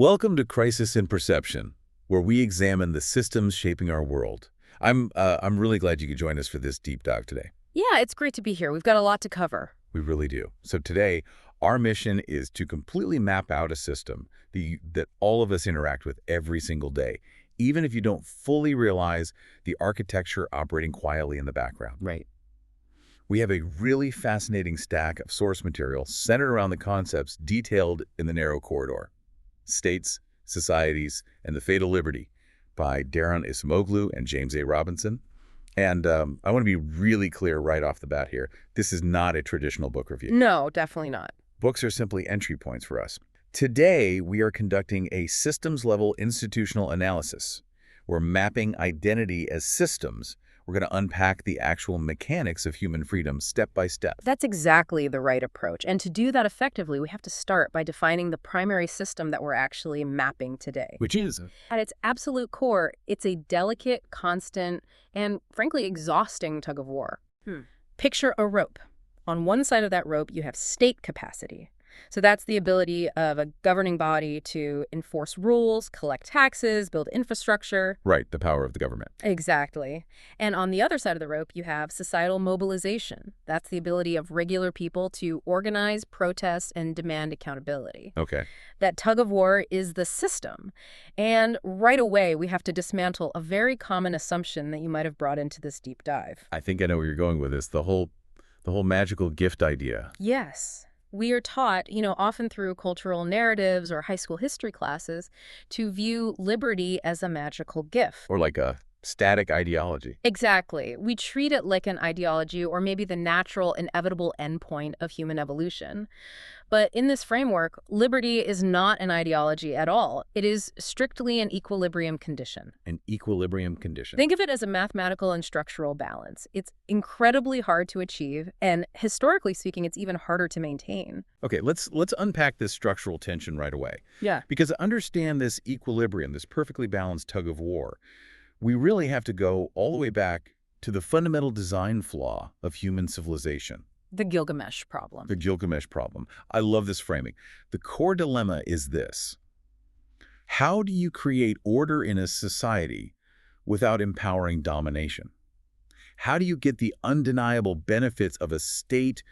Welcome to Crisis in Perception, where we examine the systems shaping our world. I'm really glad you could join us for this deep dive today. Yeah, it's great to be here. We've got a lot to cover. We really do. So today, our mission is to completely map out a system that all of us interact with every single day, even if you don't fully realize the architecture operating quietly in the background. Right. We have a really fascinating stack of source material centered around the concepts detailed in the narrow corridor: States, Societies, and the Fatal Liberty by Daron Acemoglu and James A. Robinson. And I want to be really clear right off the bat here. This is not a traditional book review. No, definitely not. Books are simply entry points for us. Today, we are conducting a systems-level institutional analysis. We're mapping identity as systems. We're going to unpack the actual mechanics of human freedom step by step. That's exactly the right approach. And to do that effectively, we have to start by defining the primary system that we're actually mapping today. Which is? At its absolute core, it's a delicate, constant, and frankly exhausting tug of war. Picture a rope. On one side of that rope, you have state capacity. So that's the ability of a governing body to enforce rules, collect taxes, build infrastructure. Right, the power of the government. Exactly. And on the other side of the rope, you have societal mobilization. That's the ability of regular people to organize, protest, and demand accountability. Okay. That tug of war is the system. And right away, we have to dismantle a very common assumption that you might have brought into this deep dive. I think I know where you're going with this. The whole magical gift idea. Yes. We are taught, often through cultural narratives or high school history classes, to view liberty as a magical gift. Or like a static ideology. Exactly. We treat it like an ideology or maybe the natural, inevitable endpoint of human evolution. But in this framework, liberty is not an ideology at all. It is strictly an equilibrium condition. An equilibrium condition. Think of it as a mathematical and structural balance. It's incredibly hard to achieve, and historically speaking, it's even harder to maintain. Okay, let's unpack this structural tension right away. Yeah. Because to understand this equilibrium, this perfectly balanced tug of war, we really have to go all the way back to the fundamental design flaw of human civilization. The Gilgamesh problem. The Gilgamesh problem. I love this framing. The core dilemma is this: how do you create order in a society without empowering domination? How do you get the undeniable benefits of a state,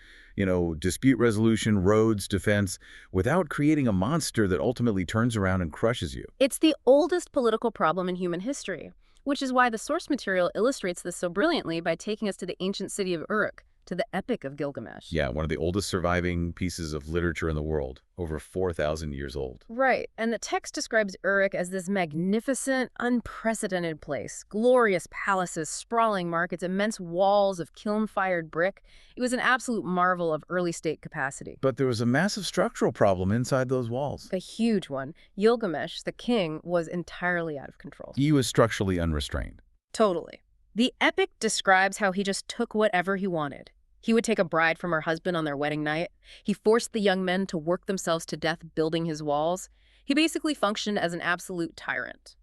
dispute resolution, roads, defense, without creating a monster that ultimately turns around and crushes you? It's the oldest political problem in human history, which is why the source material illustrates this so brilliantly by taking us to the ancient city of Uruk, to the Epic of Gilgamesh. Yeah, one of the oldest surviving pieces of literature in the world, over 4,000 years old. Right, and the text describes Uruk as this magnificent, unprecedented place. Glorious palaces, sprawling markets, immense walls of kiln-fired brick. It was an absolute marvel of early state capacity. But there was a massive structural problem inside those walls. A huge one. Gilgamesh, the king, was entirely out of control. He was structurally unrestrained. Totally. The epic describes how he just took whatever he wanted. He would take a bride from her husband on their wedding night. He forced the young men to work themselves to death building his walls. He basically functioned as an absolute tyrant.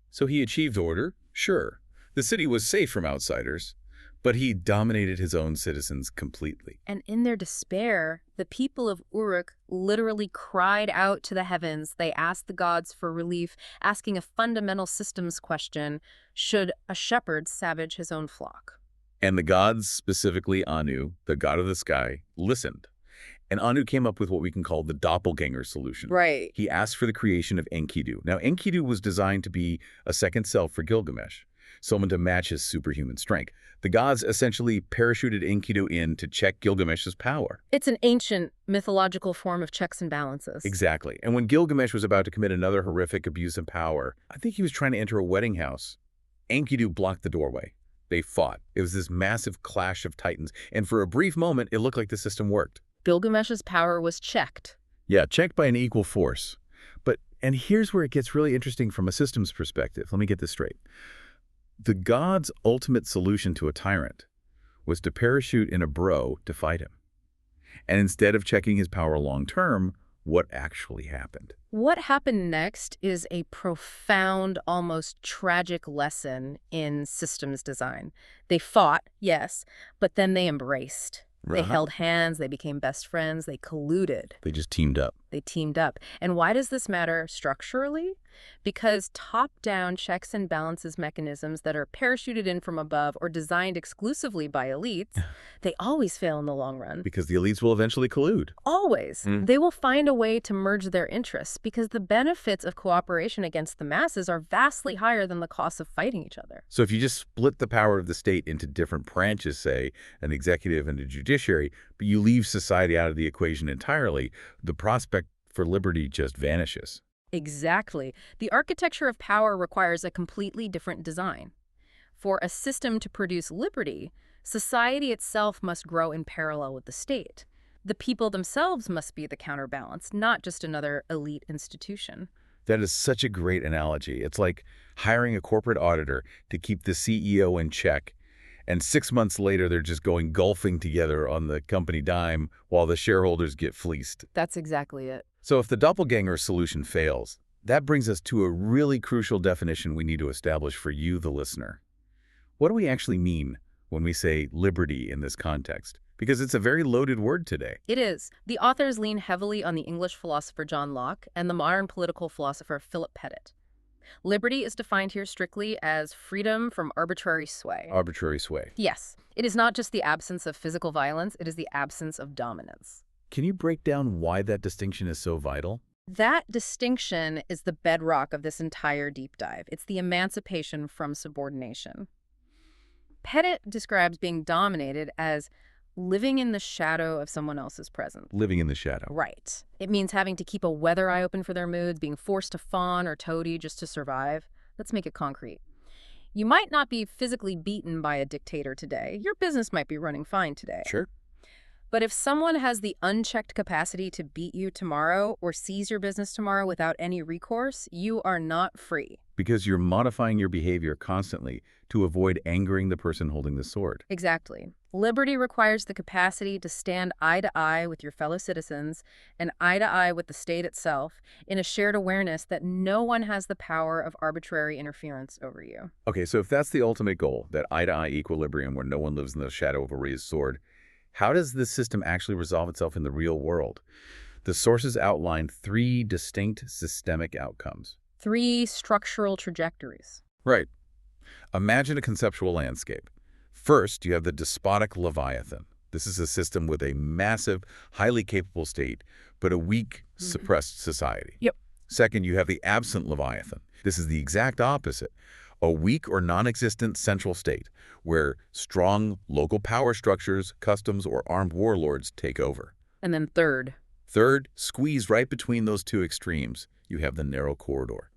So he achieved order, sure. The city was safe from outsiders, but he dominated his own citizens completely. And in their despair, the people of Uruk literally cried out to the heavens. They asked the gods for relief, asking a fundamental systems question: should a shepherd savage his own flock? And the gods, specifically Anu, the god of the sky, listened. And Anu came up with what we can call the doppelganger solution. Right. He asked for the creation of Enkidu. Now, Enkidu was designed to be a second self for Gilgamesh, someone to match his superhuman strength. The gods essentially parachuted Enkidu in to check Gilgamesh's power. It's an ancient mythological form of checks and balances. Exactly. And when Gilgamesh was about to commit another horrific abuse of power, I think he was trying to enter a wedding house, Enkidu blocked the doorway. They fought. It was this massive clash of titans, and for a brief moment, it looked like the system worked. Gilgamesh's power was checked. Yeah, checked by an equal force. And here's where it gets really interesting from a systems perspective. Let me get this straight. The god's ultimate solution to a tyrant was to parachute in a bro to fight him. And instead of checking his power long-term, what actually happened? What happened next is a profound, almost tragic lesson in systems design. They fought, yes, but then they embraced. They held hands, they became best friends, they colluded. They just teamed up. They teamed up. And why does this matter structurally? Because top-down checks and balances mechanisms that are parachuted in from above or designed exclusively by elites, they always fail in the long run. Because the elites will eventually collude. Always. They will find a way to merge their interests because the benefits of cooperation against the masses are vastly higher than the costs of fighting each other. So if you just split the power of the state into different branches, say, an executive and a judiciary, but you leave society out of the equation entirely, the prospect for liberty just vanishes. Exactly. The architecture of power requires a completely different design. For a system to produce liberty, society itself must grow in parallel with the state. The people themselves must be the counterbalance, not just another elite institution. That is such a great analogy. It's like hiring a corporate auditor to keep the CEO in check, and 6 months later they're just going golfing together on the company dime while the shareholders get fleeced. That's exactly it. So if the doppelganger solution fails, that brings us to a really crucial definition we need to establish for you, the listener. What do we actually mean when we say liberty in this context? Because it's a very loaded word today. It is. The authors lean heavily on the English philosopher John Locke and the modern political philosopher Philip Pettit. Liberty is defined here strictly as freedom from arbitrary sway. Arbitrary sway. Yes, it is not just the absence of physical violence, it is the absence of dominance. Can you break down why that distinction is so vital? That distinction is the bedrock of this entire deep dive. It's the emancipation from subordination. Pettit describes being dominated as living in the shadow of someone else's presence. Living in the shadow. Right. It means having to keep a weather eye open for their moods, being forced to fawn or toady just to survive. Let's make it concrete. You might not be physically beaten by a dictator today. Your business might be running fine today. Sure. But if someone has the unchecked capacity to beat you tomorrow or seize your business tomorrow without any recourse, you are not free. Because you're modifying your behavior constantly to avoid angering the person holding the sword. Exactly. Liberty requires the capacity to stand eye to eye with your fellow citizens and eye to eye with the state itself in a shared awareness that no one has the power of arbitrary interference over you. Okay, so if that's the ultimate goal, that eye-to-eye equilibrium where no one lives in the shadow of a raised sword, how does this system actually resolve itself in the real world? The sources outline 3 distinct systemic outcomes. 3 structural trajectories. Right. Imagine a conceptual landscape. First, you have the despotic Leviathan. This is a system with a massive, highly capable state, but a weak, suppressed society. Yep. Second, you have the absent Leviathan. This is the exact opposite. A weak or non-existent central state, where strong local power structures, customs, or armed warlords take over. And then third, squeezed right between those 2 extremes, you have the narrow corridor.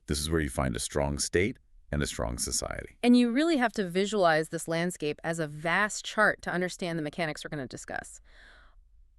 This is where you find a strong state and a strong society. And you really have to visualize this landscape as a vast chart to understand the mechanics we're going to discuss.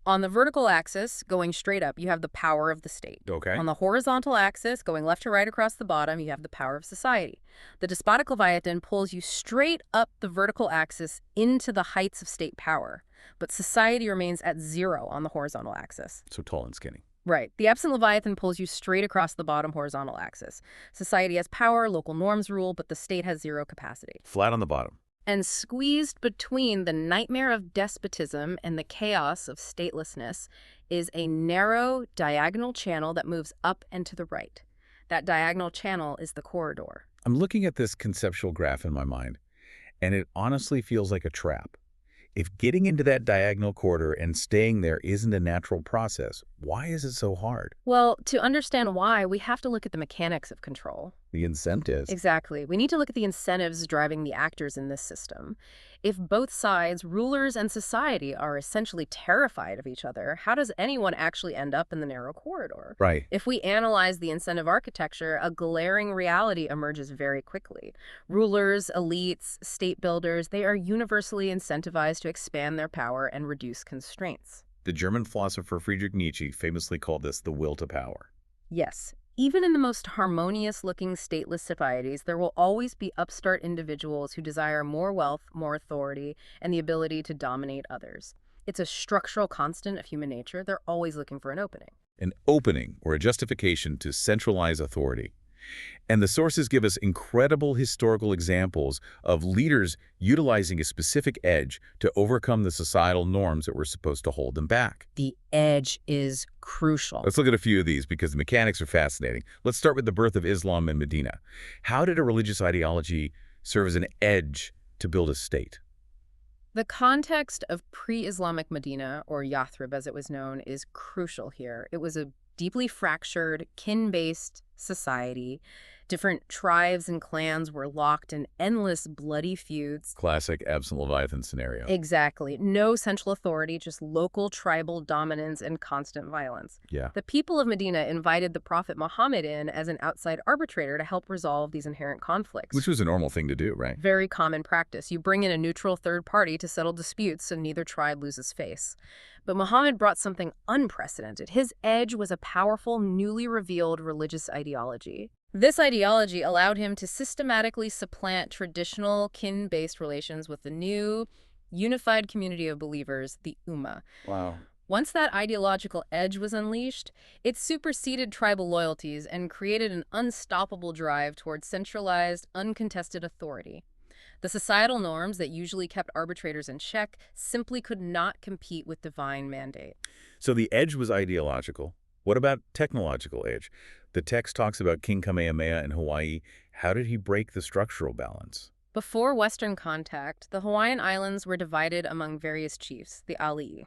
On the vertical axis, going straight up, you have the power of the state. Okay. On the horizontal axis, going left to right across the bottom, you have the power of society. The despotic Leviathan pulls you straight up the vertical axis into the heights of state power, but society remains at 0 on the horizontal axis. So tall and skinny. Right. The absent Leviathan pulls you straight across the bottom horizontal axis. Society has power, local norms rule, but the state has 0 capacity. Flat on the bottom. And squeezed between the nightmare of despotism and the chaos of statelessness is a narrow diagonal channel that moves up and to the right. That diagonal channel is the corridor. I'm looking at this conceptual graph in my mind, and it honestly feels like a trap. If getting into that diagonal corridor and staying there isn't a natural process, why is it so hard? Well, to understand why, we have to look at the mechanics of control. The incentives. Exactly. We need to look at the incentives driving the actors in this system. If both sides, rulers and society, are essentially terrified of each other, how does anyone actually end up in the narrow corridor? Right. If we analyze the incentive architecture, a glaring reality emerges very quickly. Rulers, elites, state builders, they are universally incentivized to expand their power and reduce constraints. The German philosopher Friedrich Nietzsche famously called this the will to power. Yes. Even in the most harmonious-looking stateless societies, there will always be upstart individuals who desire more wealth, more authority, and the ability to dominate others. It's a structural constant of human nature. They're always looking for an opening. An opening or a justification to centralize authority. And the sources give us incredible historical examples of leaders utilizing a specific edge to overcome the societal norms that were supposed to hold them back. The edge is crucial. Let's look at a few of these because the mechanics are fascinating. Let's start with the birth of Islam in Medina. How did a religious ideology serve as an edge to build a state? The context of pre-Islamic Medina, or Yathrib as it was known, is crucial here. It was a deeply fractured, kin-based society. Different tribes and clans were locked in endless bloody feuds. Classic absent Leviathan scenario. Exactly. No central authority, just local tribal dominance and constant violence. Yeah. The people of Medina invited the Prophet Muhammad in as an outside arbitrator to help resolve these inherent conflicts. Which was a normal thing to do, right? Very common practice. You bring in a neutral third party to settle disputes so neither tribe loses face. But Muhammad brought something unprecedented. His edge was a powerful, newly revealed religious ideology. This ideology allowed him to systematically supplant traditional kin-based relations with the new, unified community of believers, the Ummah. Wow. Once that ideological edge was unleashed, it superseded tribal loyalties and created an unstoppable drive towards centralized, uncontested authority. The societal norms that usually kept arbitrators in check simply could not compete with divine mandate. So the edge was ideological. What about technological edge? The text talks about King Kamehameha in Hawaii. How did he break the structural balance? Before Western contact, the Hawaiian Islands were divided among various chiefs, the ali'i.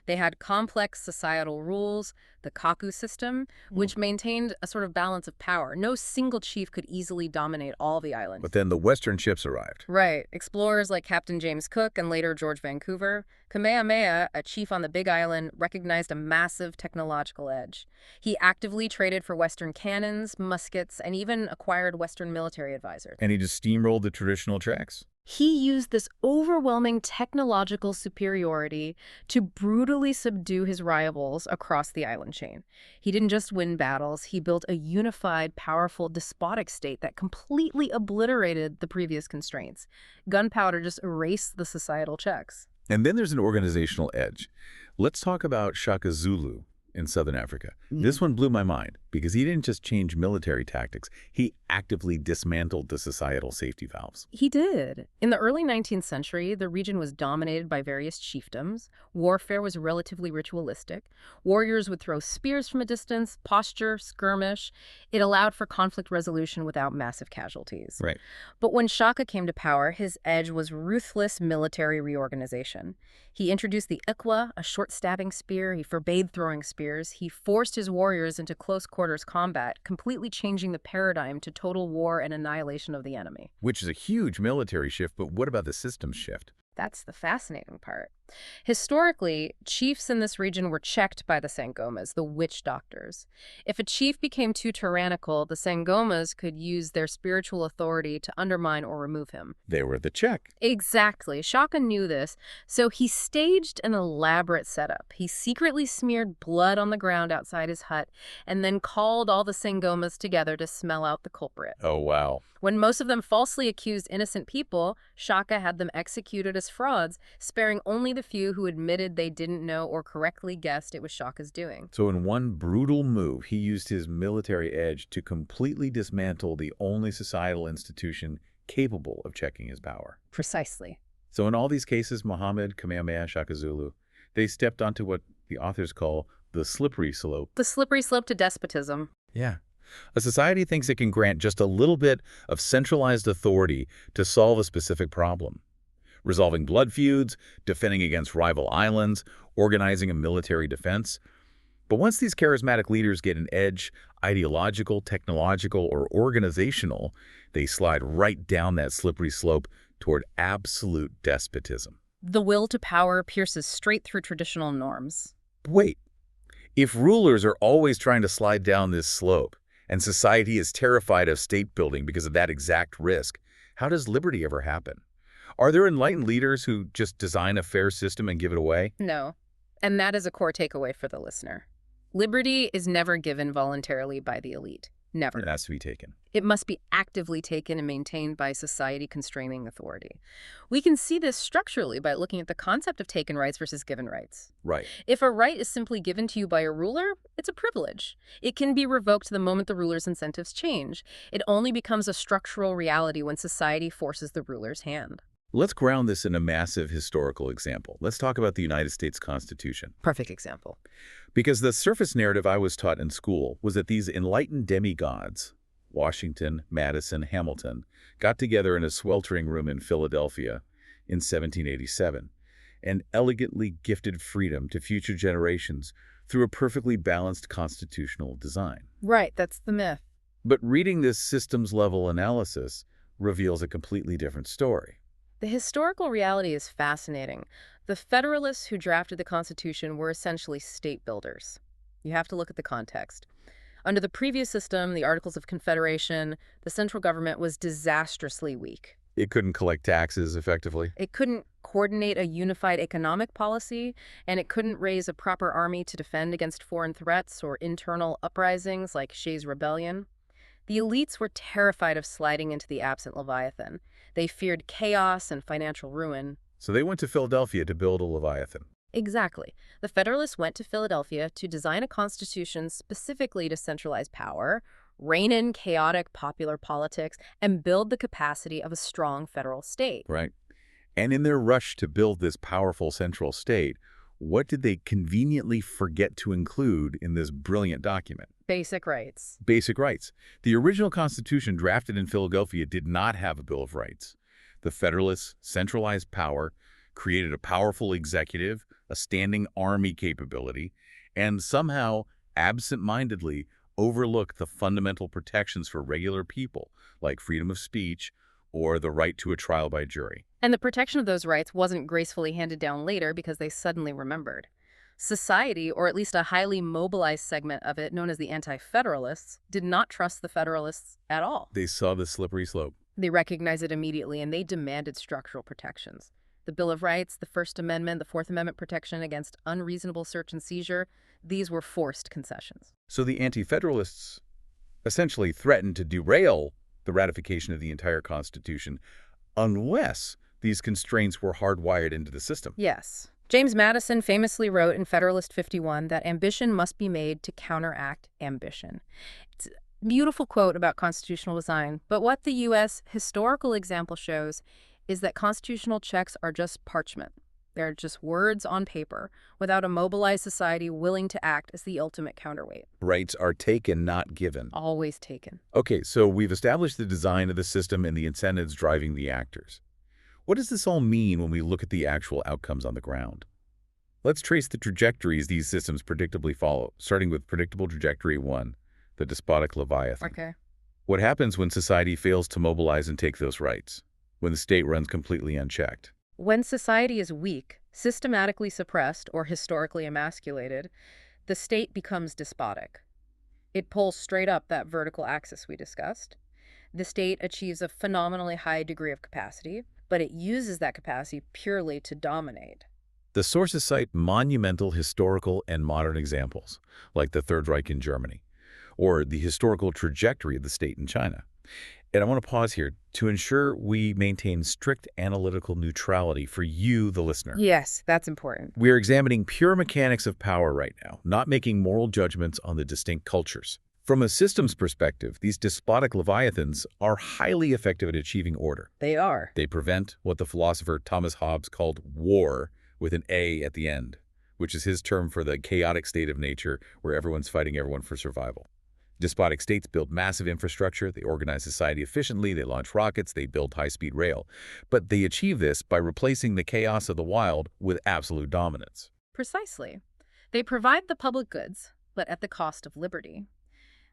They had complex societal rules, the kaku system, which maintained a sort of balance of power. No single chief could easily dominate all the islands. But then the Western ships arrived. Right. Explorers like Captain James Cook and later George Vancouver. Kamehameha, a chief on the Big Island, recognized a massive technological edge. He actively traded for Western cannons, muskets, and even acquired Western military advisors. And he just steamrolled the traditional tracks. He used this overwhelming technological superiority to brutally subdue his rivals across the island chain. He didn't just win battles, he built a unified, powerful, despotic state that completely obliterated the previous constraints. Gunpowder just erased the societal checks. And then there's an organizational edge. Let's talk about Shaka Zulu in Southern Africa. This one blew my mind because he didn't just change military tactics. He actively dismantled the societal safety valves. He did. In the early 19th century, the region was dominated by various chiefdoms. Warfare was relatively ritualistic. Warriors would throw spears from a distance, posture, skirmish. It allowed for conflict resolution without massive casualties. Right. But when Shaka came to power, his edge was ruthless military reorganization. He introduced the ikwa, a short stabbing spear. He forbade throwing spears. He forced his warriors into close quarters combat, completely changing the paradigm to total war and annihilation of the enemy. Which is a huge military shift, but what about the systems shift? That's the fascinating part. Historically, chiefs in this region were checked by the Sangomas, the witch doctors. If a chief became too tyrannical, the Sangomas could use their spiritual authority to undermine or remove him. They were the check. Exactly. Shaka knew this, so he staged an elaborate setup. He secretly smeared blood on the ground outside his hut and then called all the Sangomas together to smell out the culprit. Oh, wow. When most of them falsely accused innocent people, Shaka had them executed as frauds, sparing only the few who admitted they didn't know or correctly guessed it was Shaka's doing. So in one brutal move, he used his military edge to completely dismantle the only societal institution capable of checking his power. Precisely. So in all these cases, Muhammad, Kamehameha, Shaka Zulu, they stepped onto what the authors call the slippery slope. The slippery slope to despotism. Yeah. A society thinks it can grant just a little bit of centralized authority to solve a specific problem. Resolving blood feuds, defending against rival islands, organizing a military defense. But once these charismatic leaders get an edge, ideological, technological, or organizational, they slide right down that slippery slope toward absolute despotism. The will to power pierces straight through traditional norms. Wait, if rulers are always trying to slide down this slope, and society is terrified of state building because of that exact risk, how does liberty ever happen? Are there enlightened leaders who just design a fair system and give it away? No. And that is a core takeaway for the listener. Liberty is never given voluntarily by the elite. Never. It has to be taken. It must be actively taken and maintained by society-constraining authority. We can see this structurally by looking at the concept of taken rights versus given rights. Right. If a right is simply given to you by a ruler, it's a privilege. It can be revoked the moment the ruler's incentives change. It only becomes a structural reality when society forces the ruler's hand. Let's ground this in a massive historical example. Let's talk about the United States Constitution. Perfect example. Because the surface narrative I was taught in school was that these enlightened demigods, Washington, Madison, Hamilton, got together in a sweltering room in Philadelphia in 1787 and elegantly gifted freedom to future generations through a perfectly balanced constitutional design. Right, that's the myth. But reading this systems-level analysis reveals a completely different story. The historical reality is fascinating. The Federalists who drafted the Constitution were essentially state builders. You have to look at the context. Under the previous system, the Articles of Confederation, the central government was disastrously weak. It couldn't collect taxes effectively. It couldn't coordinate a unified economic policy, and it couldn't raise a proper army to defend against foreign threats or internal uprisings like Shays' Rebellion. The elites were terrified of sliding into the absent Leviathan. They feared chaos and financial ruin. So they went to Philadelphia to build a Leviathan. Exactly. The Federalists went to Philadelphia to design a constitution specifically to centralize power, rein in chaotic popular politics, and build the capacity of a strong federal state. Right. And in their rush to build this powerful central state, what did they conveniently forget to include in this brilliant document? Basic rights. Basic rights. The original Constitution drafted in Philadelphia did not have a Bill of Rights. The Federalists centralized power, created a powerful executive, a standing army capability, and somehow, absent-mindedly, overlooked the fundamental protections for regular people, like freedom of speech or the right to a trial by jury. And the protection of those rights wasn't gracefully handed down later because they suddenly remembered. Society, or at least a highly mobilized segment of it known as the Anti-Federalists, did not trust the Federalists at all. They saw the slippery slope. They recognized it immediately, and they demanded structural protections. The Bill of Rights, the First Amendment, the Fourth Amendment protection against unreasonable search and seizure, these were forced concessions. So the Anti-Federalists essentially threatened to derail the ratification of the entire Constitution unless these constraints were hardwired into the system. Yes. James Madison famously wrote in Federalist 51 that ambition must be made to counteract ambition. It's a beautiful quote about constitutional design, but what the U.S. historical example shows is that constitutional checks are just parchment. They're just words on paper, without a mobilized society willing to act as the ultimate counterweight. Rights are taken, not given. Always taken. Okay, so we've established the design of the system and the incentives driving the actors. What does this all mean when we look at the actual outcomes on the ground? Let's trace the trajectories these systems predictably follow, starting with predictable trajectory 1, the despotic Leviathan. Okay. What happens when society fails to mobilize and take those rights? When the state runs completely unchecked? When society is weak, systematically suppressed, or historically emasculated, the state becomes despotic. It pulls straight up that vertical axis we discussed. The state achieves a phenomenally high degree of capacity, but it uses that capacity purely to dominate. The sources cite monumental historical and modern examples, like the Third Reich in Germany, or the historical trajectory of the state in China. And I want to pause here to ensure we maintain strict analytical neutrality for you, the listener. Yes, that's important. We're examining pure mechanics of power right now, not making moral judgments on the distinct cultures. From a systems perspective, these despotic leviathans are highly effective at achieving order. They are. They prevent what the philosopher Thomas Hobbes called war with an A at the end, which is his term for the chaotic state of nature where everyone's fighting everyone for survival. Despotic states build massive infrastructure, they organize society efficiently, they launch rockets, they build high-speed rail. But they achieve this by replacing the chaos of the wild with absolute dominance. Precisely. They provide the public goods, but at the cost of liberty.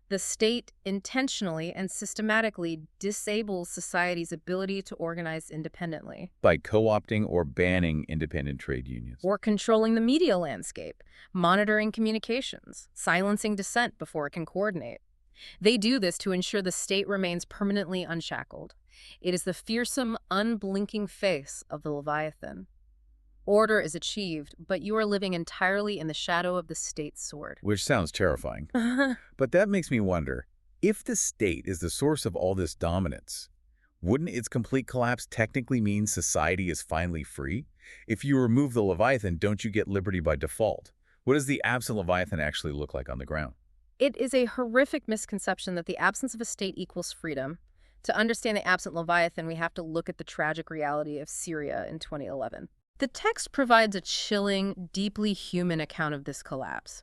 The state intentionally and systematically disables society's ability to organize independently. By co-opting or banning independent trade unions. Or controlling the media landscape, monitoring communications, silencing dissent before it can coordinate. They do this to ensure the state remains permanently unshackled. It is the fearsome, unblinking face of the Leviathan. Order is achieved, but you are living entirely in the shadow of the state's sword. Which sounds terrifying. But that makes me wonder, If the state is the source of all this dominance, wouldn't its complete collapse technically mean society is finally free? If you remove the Leviathan, don't you get liberty by default? What does the absent Leviathan actually look like on the ground? It is a horrific misconception that the absence of a state equals freedom. To understand the absent Leviathan, we have to look at the tragic reality of Syria in 2011. The text provides a chilling, deeply human account of this collapse.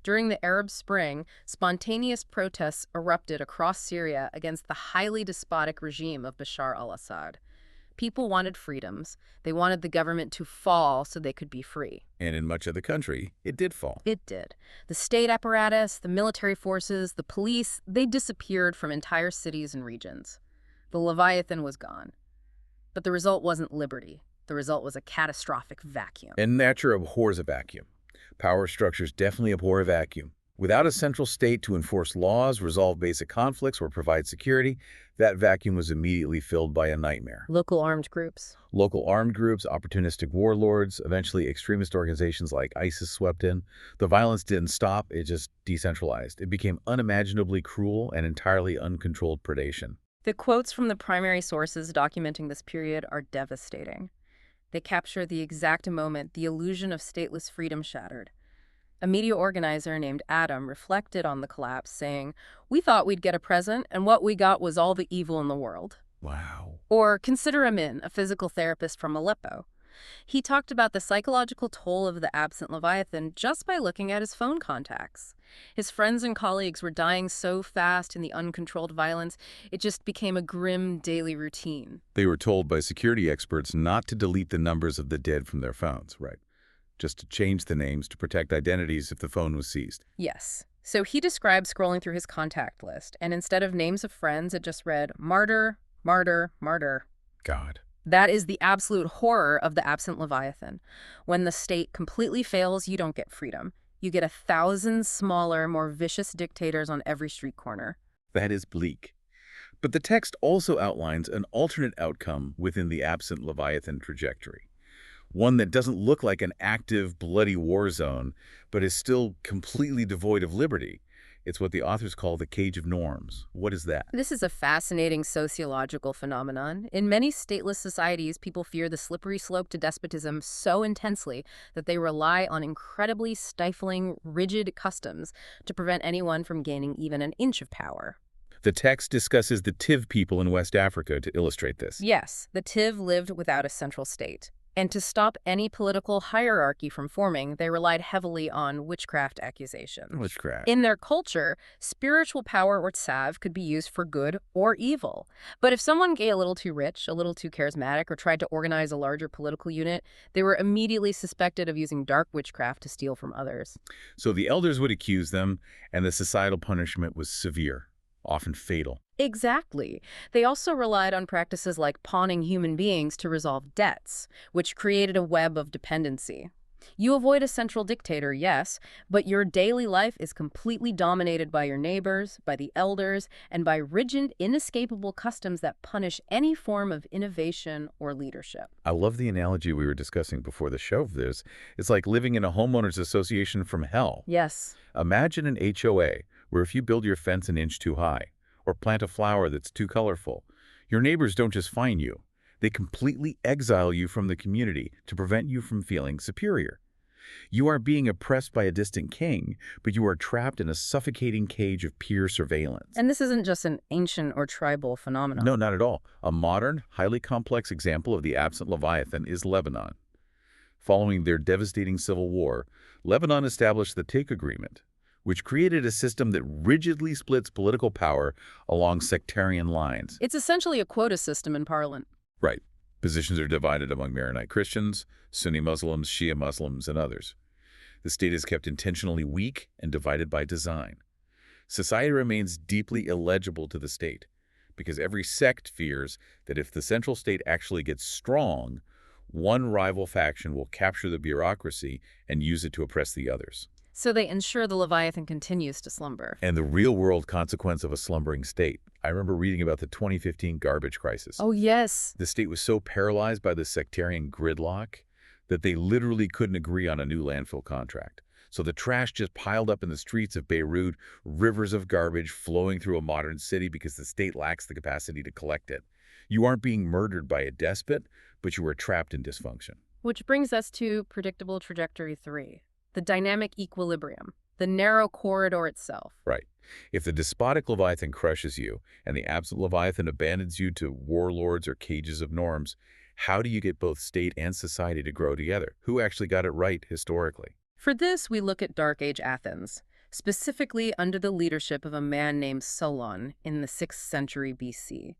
During the Arab Spring, spontaneous protests erupted across Syria against the highly despotic regime of Bashar al-Assad. People wanted freedoms. They wanted the government to fall so they could be free. And in much of the country, it did fall. It did. The state apparatus, the military forces, the police, they disappeared from entire cities and regions. The Leviathan was gone. But the result wasn't liberty. The result was a catastrophic vacuum. And nature abhors a vacuum. Power structures definitely abhor a vacuum. Without a central state to enforce laws, resolve basic conflicts, or provide security, that vacuum was immediately filled by a nightmare. Local armed groups. Local armed groups, opportunistic warlords, eventually extremist organizations like ISIS swept in. The violence didn't stop, it just decentralized. It became unimaginably cruel and entirely uncontrolled predation. The quotes from the primary sources documenting this period are devastating. They capture the exact moment the illusion of stateless freedom shattered. A media organizer named Adam reflected on the collapse, saying, "We thought we'd get a present, and what we got was all the evil in the world." Wow. Or consider Amin, a physical therapist from Aleppo. He talked about the psychological toll of the absent Leviathan just by looking at his phone contacts. His friends and colleagues were dying so fast in the uncontrolled violence, it just became a grim daily routine. They were told by security experts not to delete the numbers of the dead from their phones, right? Just to change the names to protect identities if the phone was seized. Yes. So he described scrolling through his contact list, and instead of names of friends, it just read, "Martyr, martyr, martyr." God. That is the absolute horror of the absent Leviathan. When the state completely fails, you don't get freedom. You get 1,000 smaller, more vicious dictators on every street corner. That is bleak. But the text also outlines an alternate outcome within the absent Leviathan trajectory. One that doesn't look like an active, bloody war zone, but is still completely devoid of liberty. It's what the authors call the cage of norms. What is that? This is a fascinating sociological phenomenon. In many stateless societies, people fear the slippery slope to despotism so intensely that they rely on incredibly stifling, rigid customs to prevent anyone from gaining even an inch of power. The text discusses the Tiv people in West Africa to illustrate this. Yes, the Tiv lived without a central state. And to stop any political hierarchy from forming, they relied heavily on witchcraft accusations. Witchcraft. In their culture, spiritual power or tsav could be used for good or evil. But if someone got a little too rich, a little too charismatic, or tried to organize a larger political unit, they were immediately suspected of using dark witchcraft to steal from others. So the elders would accuse them, and the societal punishment was severe, often fatal. Exactly. They also relied on practices like pawning human beings to resolve debts, which created a web of dependency. You avoid a central dictator, yes, but your daily life is completely dominated by your neighbors, by the elders, and by rigid, inescapable customs that punish any form of innovation or leadership. I love the analogy we were discussing before the show of this. It's like living in a homeowners association from hell. Yes. Imagine an HOA where if you build your fence an inch too high, or plant a flower that's too colorful, your neighbors don't just fine you. They completely exile you from the community to prevent you from feeling superior. You are being oppressed by a distant king, but you are trapped in a suffocating cage of peer surveillance. And this isn't just an ancient or tribal phenomenon. No, not at all. A modern, highly complex example of the absent Leviathan is Lebanon. Following their devastating civil war, Lebanon established the Take Agreement, which created a system that rigidly splits political power along sectarian lines. It's essentially a quota system in Parliament. Right. Positions are divided among Maronite Christians, Sunni Muslims, Shia Muslims, and others. The state is kept intentionally weak and divided by design. Society remains deeply illegible to the state, because every sect fears that if the central state actually gets strong, one rival faction will capture the bureaucracy and use it to oppress the others. So they ensure the Leviathan continues to slumber. And the real-world consequence of a slumbering state. I remember reading about the 2015 garbage crisis. Oh, yes. The state was so paralyzed by the sectarian gridlock that they literally couldn't agree on a new landfill contract. So the trash just piled up in the streets of Beirut, rivers of garbage flowing through a modern city because the state lacks the capacity to collect it. You aren't being murdered by a despot, but you are trapped in dysfunction. Which brings us to predictable trajectory 3, the dynamic equilibrium, the narrow corridor itself. Right. If the despotic Leviathan crushes you and the absent Leviathan abandons you to warlords or cages of norms, how do you get both state and society to grow together? Who actually got it right historically? For this, we look at Dark Age Athens, specifically under the leadership of a man named Solon in the 6th century BC.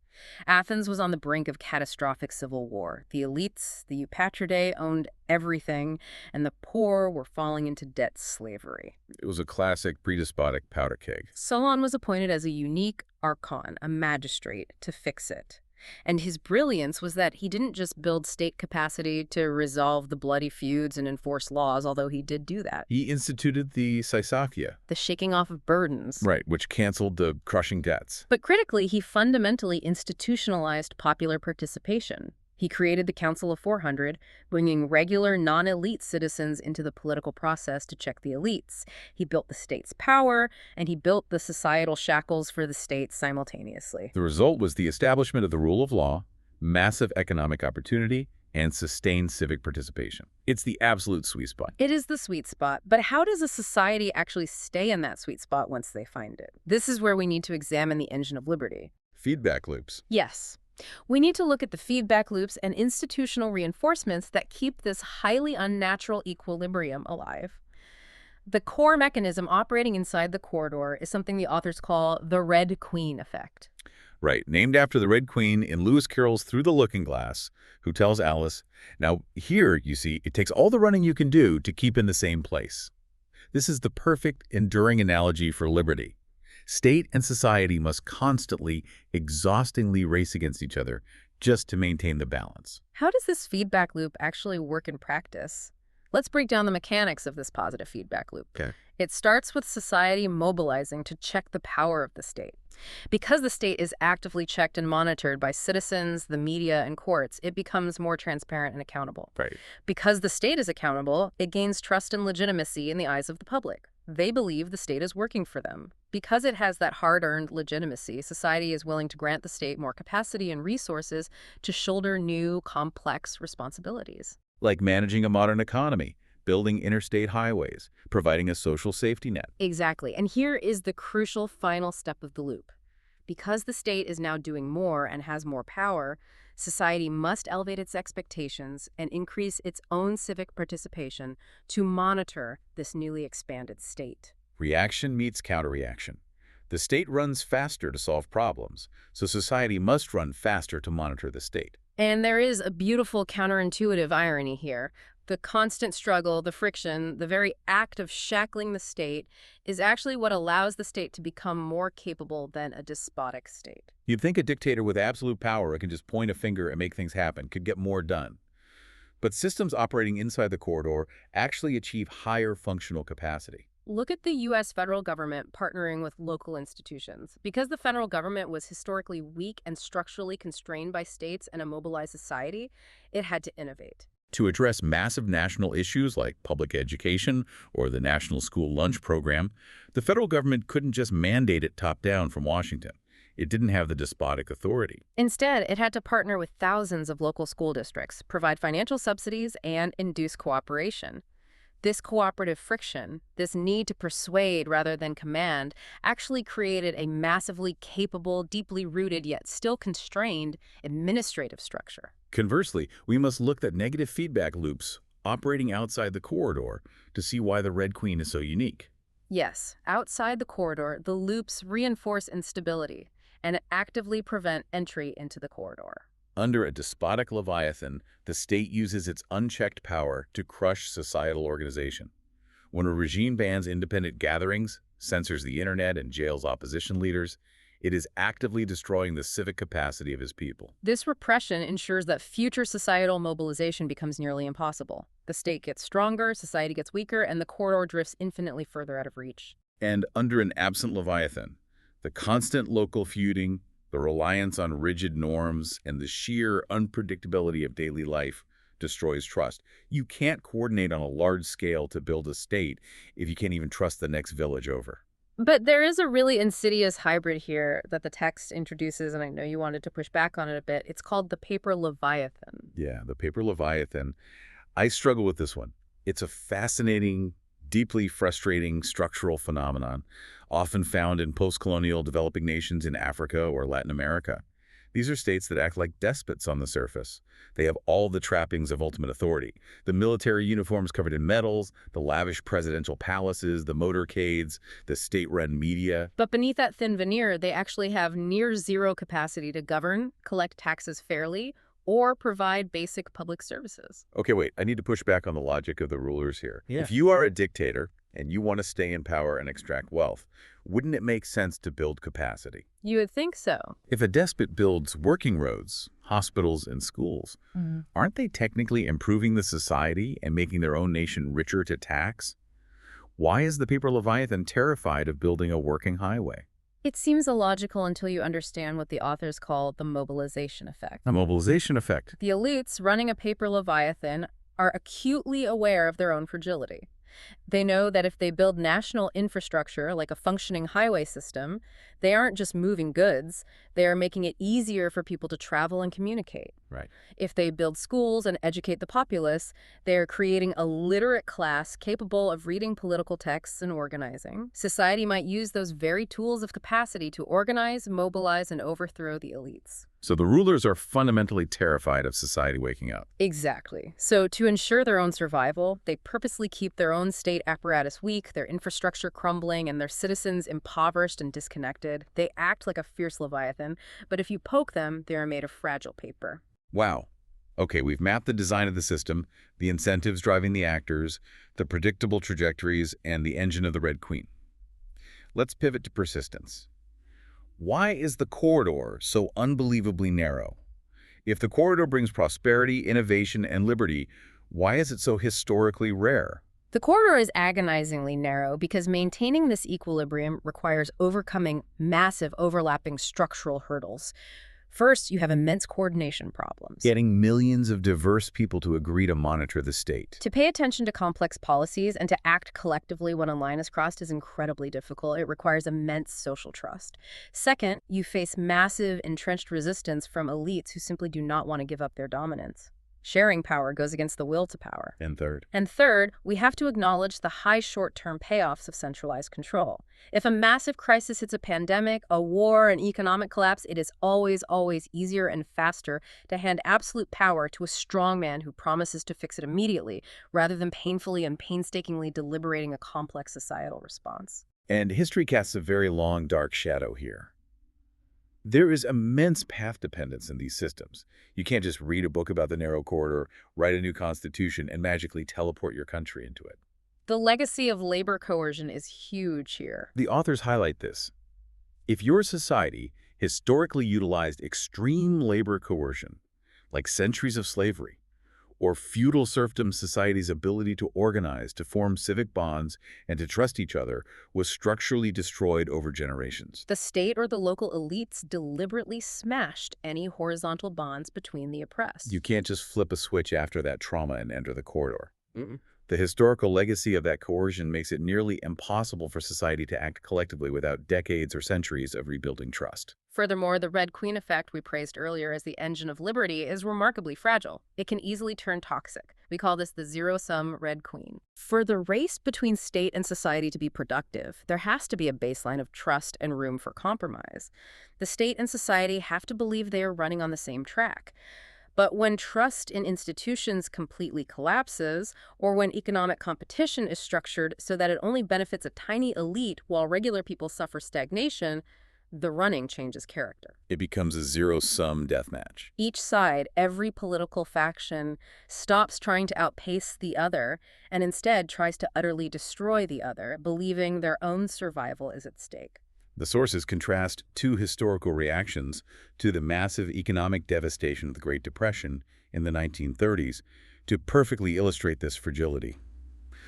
Athens was on the brink of catastrophic civil war. The elites, the eupatridae, owned everything, and the poor were falling into debt slavery. It was a classic pre-despotic powder keg. Solon was appointed as a unique archon, a magistrate, to fix it. And his brilliance was that he didn't just build state capacity to resolve the bloody feuds and enforce laws, although he did do that. He instituted the Sysakia. The shaking off of burdens. Right, which canceled the crushing debts. But critically, he fundamentally institutionalized popular participation. He created the Council of 400, bringing regular, non-elite citizens into the political process to check the elites. He built the state's power, and he built the societal shackles for the state simultaneously. The result was the establishment of the rule of law, massive economic opportunity, and sustained civic participation. It's the absolute sweet spot. It is the sweet spot, but how does a society actually stay in that sweet spot once they find it? This is where we need to examine the engine of liberty. Feedback loops. Yes. We need to look at the feedback loops and institutional reinforcements that keep this highly unnatural equilibrium alive. The core mechanism operating inside the corridor is something the authors call the Red Queen effect. Right, named after the Red Queen in Lewis Carroll's Through the Looking Glass, who tells Alice, now here, you see, it takes all the running you can do to keep in the same place. This is the perfect, enduring analogy for liberty. State and society must constantly, exhaustingly race against each other just to maintain the balance. How does this feedback loop actually work in practice? Let's break down the mechanics of this positive feedback loop. Okay. It starts with society mobilizing to check the power of the state. Because the state is actively checked and monitored by citizens, the media, and courts, it becomes more transparent and accountable. Right. Because the state is accountable, it gains trust and legitimacy in the eyes of the public. They believe the state is working for them. Because it has that hard-earned legitimacy, society is willing to grant the state more capacity and resources to shoulder new, complex responsibilities. Like managing a modern economy, building interstate highways, providing a social safety net. Exactly. And here is the crucial final step of the loop. Because the state is now doing more and has more power, society must elevate its expectations and increase its own civic participation to monitor this newly expanded state. Reaction meets counterreaction. The state runs faster to solve problems, so society must run faster to monitor the state. And there is a beautiful counterintuitive irony here. The constant struggle, the friction, the very act of shackling the state is actually what allows the state to become more capable than a despotic state. You'd think a dictator with absolute power who can just point a finger and make things happen could get more done. But systems operating inside the corridor actually achieve higher functional capacity. Look at the U.S. federal government partnering with local institutions. Because the federal government was historically weak and structurally constrained by states and a mobilized society, it had to innovate. To address massive national issues like public education or the National School Lunch Program, the federal government couldn't just mandate it top-down from Washington. It didn't have the despotic authority. Instead, it had to partner with thousands of local school districts, provide financial subsidies, and induce cooperation. This cooperative friction, this need to persuade rather than command, actually created a massively capable, deeply rooted yet still constrained administrative structure. Conversely, we must look at negative feedback loops operating outside the corridor to see why the Red Queen is so unique. Yes, outside the corridor, the loops reinforce instability and actively prevent entry into the corridor. Under a despotic Leviathan, the state uses its unchecked power to crush societal organization. When a regime bans independent gatherings, censors the internet, and jails opposition leaders, it is actively destroying the civic capacity of his people. This repression ensures that future societal mobilization becomes nearly impossible. The state gets stronger, society gets weaker, and the corridor drifts infinitely further out of reach. And under an absent Leviathan, the constant local feuding, the reliance on rigid norms, and the sheer unpredictability of daily life destroys trust. You can't coordinate on a large scale to build a state if you can't even trust the next village over. But there is a really insidious hybrid here that the text introduces, and I know you wanted to push back on it a bit. It's called the paper leviathan. Yeah, the paper leviathan. I struggle with this one. It's a fascinating, deeply frustrating structural phenomenon, often found in post-colonial developing nations in Africa or Latin America. These are states that act like despots on the surface. They have all the trappings of ultimate authority. The military uniforms covered in medals, the lavish presidential palaces, the motorcades, the state-run media. But beneath that thin veneer, they actually have near zero capacity to govern, collect taxes fairly, or provide basic public services. Okay, wait, I need to push back on the logic of the rulers here. Yeah. If you are a dictator and you want to stay in power and extract wealth, wouldn't it make sense to build capacity? You would think so. If a despot builds working roads, hospitals, and schools, aren't they technically improving the society and making their own nation richer to tax? Why is the paper leviathan terrified of building a working highway? It seems illogical until you understand what the authors call the mobilization effect. A mobilization effect. The elites running a paper leviathan are acutely aware of their own fragility. They know that if they build national infrastructure like a functioning highway system, they aren't just moving goods, they are making it easier for people to travel and communicate. Right. If they build schools and educate the populace, they are creating a literate class capable of reading political texts and organizing. Society might use those very tools of capacity to organize, mobilize, and overthrow the elites. So the rulers are fundamentally terrified of society waking up. Exactly. So to ensure their own survival, they purposely keep their own state apparatus weak, their infrastructure crumbling, and their citizens impoverished and disconnected. They act like a fierce leviathan, but if you poke them, they are made of fragile paper. Wow. Okay, we've mapped the design of the system, the incentives driving the actors, the predictable trajectories, and the engine of the Red Queen. Let's pivot to persistence. Why is the corridor so unbelievably narrow? If the corridor brings prosperity, innovation, and liberty, why is it so historically rare? The corridor is agonizingly narrow because maintaining this equilibrium requires overcoming massive overlapping structural hurdles. First, you have immense coordination problems. Getting millions of diverse people to agree to monitor the state. To pay attention to complex policies and to act collectively when a line is crossed is incredibly difficult. It requires immense social trust. Second, you face massive entrenched resistance from elites who simply do not want to give up their dominance. Sharing power goes against the will to power. And third, we have to acknowledge the high short-term payoffs of centralized control. If a massive crisis hits a pandemic, a war, an economic collapse, it is always easier and faster to hand absolute power to a strong man who promises to fix it immediately, rather than painfully and painstakingly deliberating a complex societal response. And history casts a very long, dark shadow here. There is immense path dependence in these systems. You can't just read a book about the narrow corridor, write a new constitution, and magically teleport your country into it. The legacy of labor coercion is huge here. The authors highlight this. If your society historically utilized extreme labor coercion, like centuries of slavery, or feudal serfdom society's ability to organize, to form civic bonds, and to trust each other was structurally destroyed over generations. The state or the local elites deliberately smashed any horizontal bonds between the oppressed. You can't just flip a switch after that trauma and enter the corridor. The historical legacy of that coercion makes it nearly impossible for society to act collectively without decades or centuries of rebuilding trust. Furthermore, the Red Queen effect we praised earlier as the engine of liberty is remarkably fragile. It can easily turn toxic. We call this the zero-sum Red Queen. For the race between state and society to be productive, there has to be a baseline of trust and room for compromise. The state and society have to believe they are running on the same track. But when trust in institutions completely collapses, or when economic competition is structured so that it only benefits a tiny elite while regular people suffer stagnation, the running changes character. It becomes a zero-sum deathmatch. Each side, every political faction, stops trying to outpace the other and instead tries to utterly destroy the other, believing their own survival is at stake. The sources contrast two historical reactions to the massive economic devastation of the Great Depression in the 1930s to perfectly illustrate this fragility.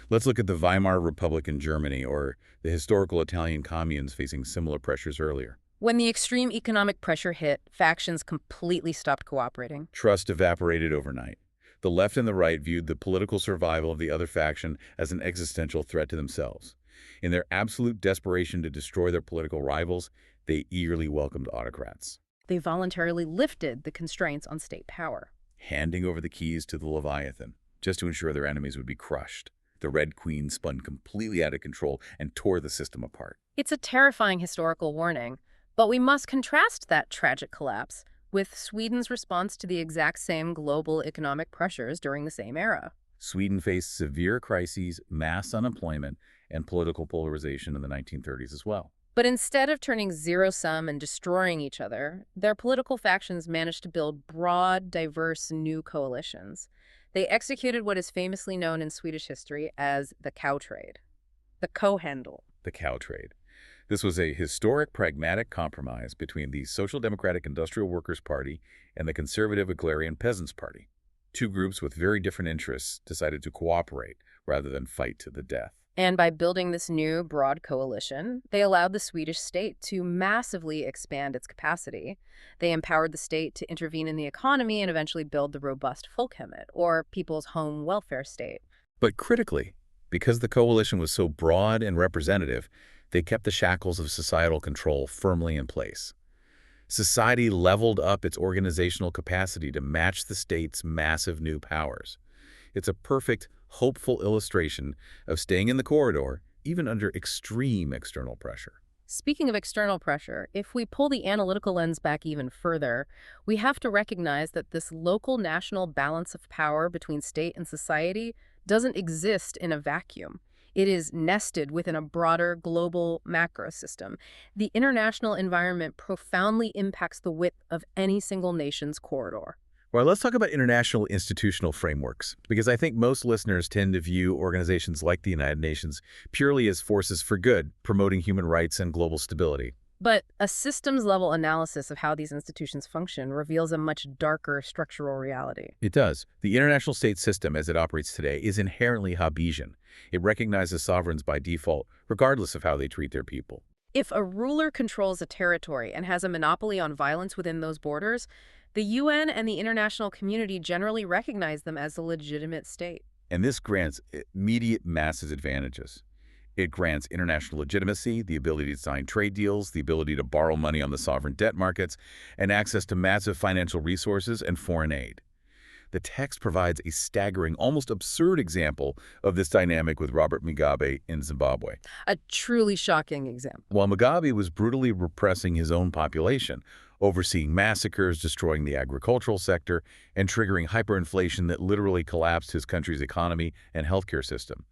Let's look at the Weimar Republic in Germany or the historical Italian communes facing similar pressures earlier. When the extreme economic pressure hit, factions completely stopped cooperating. Trust evaporated overnight. The left and the right viewed the political survival of the other faction as an existential threat to themselves. In their absolute desperation to destroy their political rivals, they eagerly welcomed autocrats, They voluntarily lifted the constraints on state power. handing over the keys to the Leviathan, just to ensure their enemies would be crushed. The Red Queen spun completely out of control and tore the system apart. It's a terrifying historical warning, but we must contrast that tragic collapse with Sweden's response to the exact same global economic pressures during the same era. Sweden faced severe crises, mass unemployment, and political polarization in the 1930s as well. But instead of turning zero-sum and destroying each other, their political factions managed to build broad, diverse new coalitions. They executed what is famously known in Swedish history as the cow trade, the co-handle. The cow trade. This was a historic, pragmatic compromise between the Social Democratic Industrial Workers' Party and the Conservative Agrarian Peasants' Party. Two groups with very different interests decided to cooperate rather than fight to the death. And by building this new, broad coalition, they allowed the Swedish state to massively expand its capacity. They empowered the state to intervene in the economy and eventually build the robust Folkhemmet, or people's home welfare state. But critically, because the coalition was so broad and representative, they kept the shackles of societal control firmly in place. Society leveled up its organizational capacity to match the state's massive new powers. It's a perfect, hopeful illustration of staying in the corridor, even under extreme external pressure. Speaking of external pressure, if we pull the analytical lens back even further, we have to recognize that this local national balance of power between state and society doesn't exist in a vacuum. It is nested within a broader global macro system. The international environment profoundly impacts the width of any single nation's corridor. Well, let's talk about international institutional frameworks, because I think most listeners tend to view organizations like the United Nations purely as forces for good, promoting human rights and global stability. But a systems-level analysis of how these institutions function reveals a much darker structural reality. It does. The international state system as it operates today is inherently Hobbesian. It recognizes sovereigns by default, regardless of how they treat their people. If a ruler controls a territory and has a monopoly on violence within those borders, the UN and the international community generally recognize them as a legitimate state. And this grants immediate massive advantages. It grants international legitimacy, the ability to sign trade deals, the ability to borrow money on the sovereign debt markets, and access to massive financial resources and foreign aid. The text provides a staggering, almost absurd example of this dynamic with Robert Mugabe in Zimbabwe. A truly shocking example. While Mugabe was brutally repressing his own population, overseeing massacres, destroying the agricultural sector, and triggering hyperinflation that literally collapsed his country's economy and healthcare system,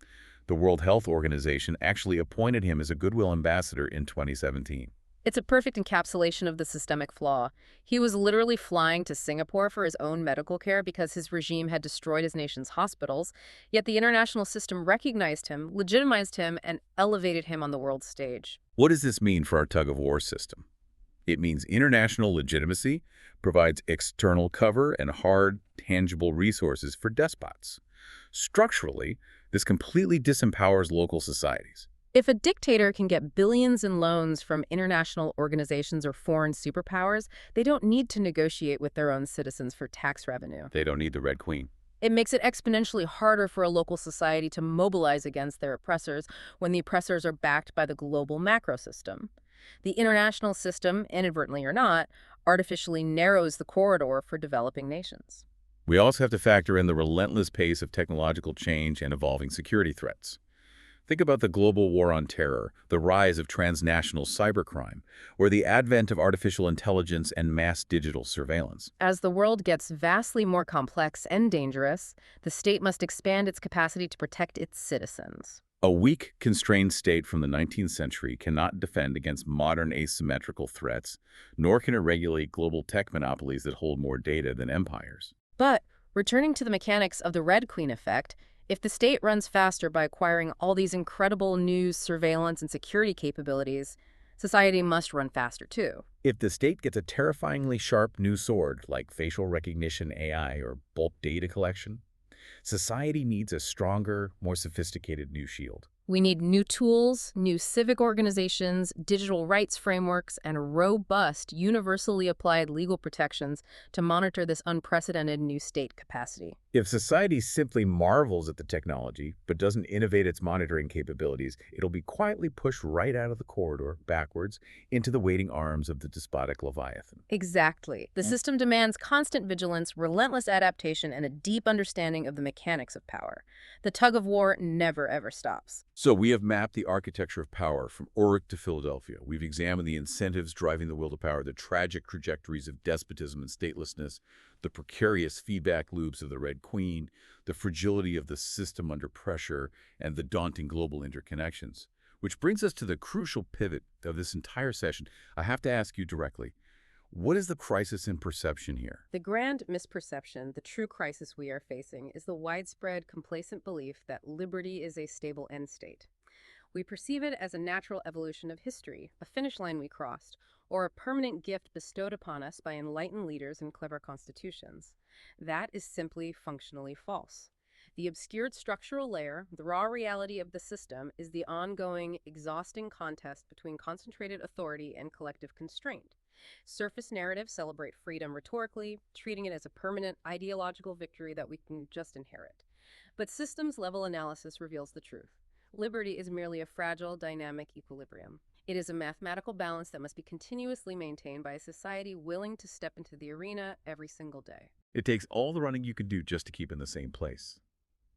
the World Health Organization actually appointed him as a goodwill ambassador in 2017. It's a perfect encapsulation of the systemic flaw. He was literally flying to Singapore for his own medical care because his regime had destroyed his nation's hospitals, yet the international system recognized him, legitimized him, and elevated him on the world stage. What does this mean for our tug-of-war system? It means international legitimacy provides external cover and hard, tangible resources for despots. Structurally, this completely disempowers local societies. If a dictator can get billions in loans from international organizations or foreign superpowers, they don't need to negotiate with their own citizens for tax revenue. They don't need the Red Queen. It makes it exponentially harder for a local society to mobilize against their oppressors when the oppressors are backed by the global macro system. The international system, inadvertently or not, artificially narrows the corridor for developing nations. We also have to factor in the relentless pace of technological change and evolving security threats. Think about the global war on terror, the rise of transnational cybercrime, or the advent of artificial intelligence and mass digital surveillance. As the world gets vastly more complex and dangerous, the state must expand its capacity to protect its citizens. A weak, constrained state from the 19th century cannot defend against modern asymmetrical threats, nor can it regulate global tech monopolies that hold more data than empires. But, returning to the mechanics of the Red Queen effect, if the state runs faster by acquiring all these incredible news, surveillance, and security capabilities, society must run faster too. If the state gets a terrifyingly sharp new sword, like facial recognition AI or bulk data collection, society needs a stronger, more sophisticated new shield. We need new tools, new civic organizations, digital rights frameworks, and robust, universally applied legal protections to monitor this unprecedented new state capacity. If society simply marvels at the technology but doesn't innovate its monitoring capabilities, it'll be quietly pushed right out of the corridor, backwards, into the waiting arms of the despotic Leviathan. Exactly. The system demands constant vigilance, relentless adaptation, and a deep understanding of the mechanics of power. The tug of war never, ever stops. So we have mapped the architecture of power from Uruk to Philadelphia. We've examined the incentives driving the will to power, the tragic trajectories of despotism and statelessness, the precarious feedback loops of the Red Queen, the fragility of the system under pressure, and the daunting global interconnections. Which brings us to the crucial pivot of this entire session. I have to ask you directly, what is the crisis in perception here? The grand misperception, the true crisis we are facing, is the widespread complacent belief that liberty is a stable end state. We perceive it as a natural evolution of history, a finish line we crossed, or a permanent gift bestowed upon us by enlightened leaders and clever constitutions. That is simply functionally false. The obscured structural layer, the raw reality of the system, is the ongoing, exhausting contest between concentrated authority and collective constraint. Surface narratives celebrate freedom rhetorically, treating it as a permanent ideological victory that we can just inherit. But systems-level analysis reveals the truth. Liberty is merely a fragile, dynamic equilibrium. It is a mathematical balance that must be continuously maintained by a society willing to step into the arena every single day. It takes all the running you can do just to keep in the same place.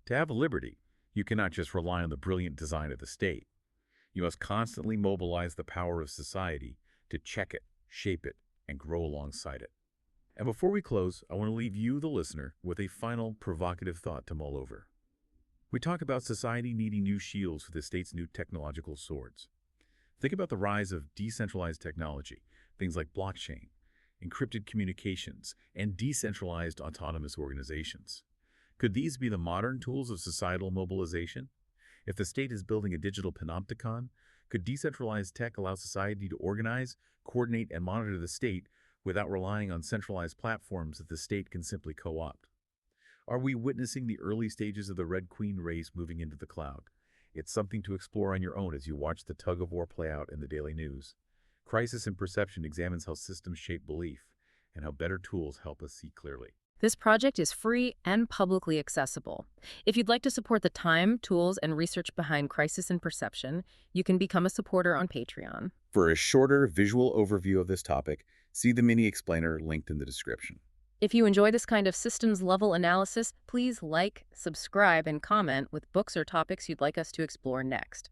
To have liberty, you cannot just rely on the brilliant design of the state. You must constantly mobilize the power of society to check it, shape it, and grow alongside it. And before we close, I want to leave you, the listener, with a final provocative thought to mull over. We talk about society needing new shields for the state's new technological swords. Think about the rise of decentralized technology, things like blockchain, encrypted communications, and decentralized autonomous organizations. Could these be the modern tools of societal mobilization? If the state is building a digital panopticon, could decentralized tech allow society to organize, coordinate, and monitor the state without relying on centralized platforms that the state can simply co-opt? Are we witnessing the early stages of the Red Queen race moving into the cloud? It's something to explore on your own as you watch the tug-of-war play out in the daily news. Crisis in Perception examines how systems shape belief and how better tools help us see clearly. This project is free and publicly accessible. If you'd like to support the time, tools, and research behind Crisis in Perception, you can become a supporter on Patreon. For a shorter visual overview of this topic, see the mini explainer linked in the description. If you enjoy this kind of systems-level analysis, please like, subscribe, and comment with books or topics you'd like us to explore next.